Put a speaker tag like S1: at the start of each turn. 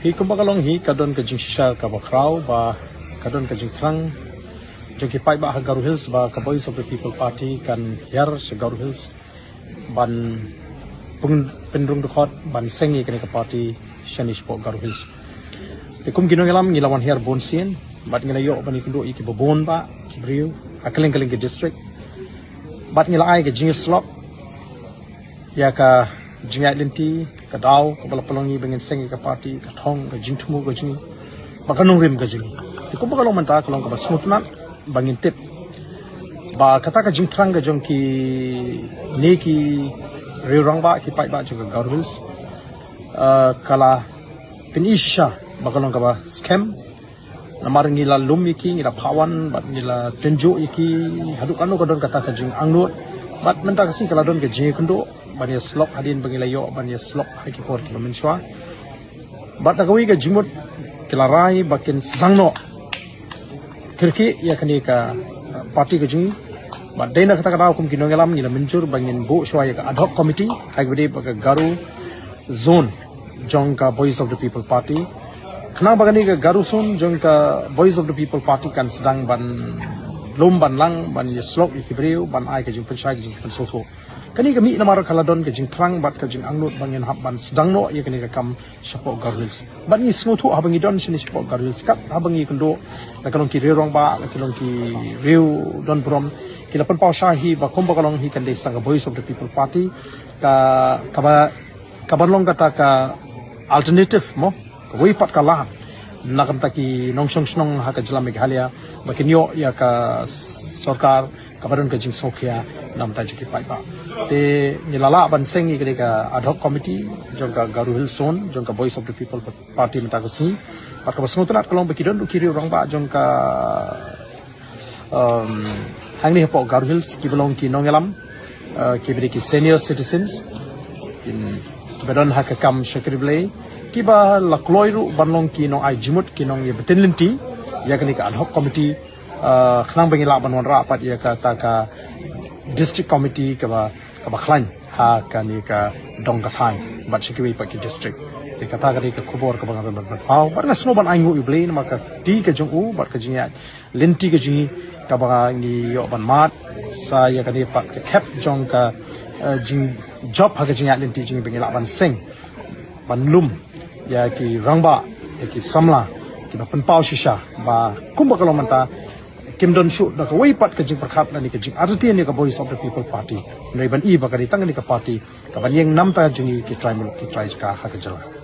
S1: Hi kumbakalong hi kadon ka jing shisha ka bakraw ba kadon ka jing krang jong ki pai ba ha Garo Hills ba ka Voice of the People Party kan hiar sa Garo Hills ban penrung dekat ban sengi ka party shanish po Garo Hills. Kum ginong alam ngilawan hiar bonsien bat ngilayo ban ikundo iki bobon ba kibriu akaling-kaling ke district bat ngilai ke jing slot ya ka jingai lenti ka daw ka balapalongi bengin sengi ka party ka thong ka jing thumu ka jing bakanong rim ka jing ko bakalong manta kalong ka basmutnat bangin tip ba kata ka jing thrang ka jong ki ne ki riurang ba ki pai ba jong Garo Hills kala pinisha bakalong ka ba scam namar ngila lum iki ngila pawan bat ngila tenjo iki haduk anu ka don kata ka jing angnut bat menta kasing kala don ka jing kundo bania slok hadin bangilayo bania slok haki por kilo menshwa bat nagawi ka jimut kilarai bakin sedangno kirki ya kani ka party ka jing bat dena kata kata hukum kinong alam ngila menjur bangin bu shwa ya ka ad hoc committee hagbede baka Garo zone jong ka Voice of the People Party kenang bagani ka Garo zone jong ka Voice of the People Party kan sedang ban lom ban lang ban ya slok ikibreu ban ai ka jing pensyai ka jing pensoso kani kami namar kaladon ke jing krang bat ke jing angnut bangin hab ban sedangno ya kani ka kam syapo Garo Hills ban ni smutu habangi don sini syapo Garo Hills kat habangi kendo la kalong ki rerong ba la kalong ki riu don brom kila pen pau shahi ba komba kalong hi kan de sang Voice of the People Party ka kabarlong kata ka alternative mo wei pat kala nakam taki nongsong snong ha ka jlam meghalaya bakinyo ya ka sarkar kabaron ka jing sokhya nam ta jiki pai ba te nilala ban sengi ke ka ad hoc committee jong ka Garo Hills zone jong ka Voice of the People Party meta kasi pat ka basnutrat kalong bekidon du kiri rong ba jong ka hangni po Garo Hills ki belong ki nongelam ki beri ki senior citizens kin bedon ha ka kam shakrible ki ba lakloiru banlong ki nong ai jimut ki nong ye betenlinti ya kani ka ad hoc committee khnang bengila banwan rapat ya ka ta ka district committee ka ba khlan ha kani ka dong ka thai bat sikwi pa ki district te kata ka ka khubor ka bang ban pau bat na snoban aingu ible na maka ti ka jong u bat ka jinya lenti ka jingi ka ba ngi yo ban mat sa ya kani pa ka cap jong ka jing job ha ka jinya lenti jingi bengila ban sing ban lum ya ki rangba ya ki samla ki ba pen pau shisha ba kumba kalong manta kim don shoot na kawai pat ka jing perkhat na ni ka jing arti ni ka Voice of the People Party nei ban i ba ka ni tang ni ka party ka ban yeng nam ta jingi ki try ka ha ka jala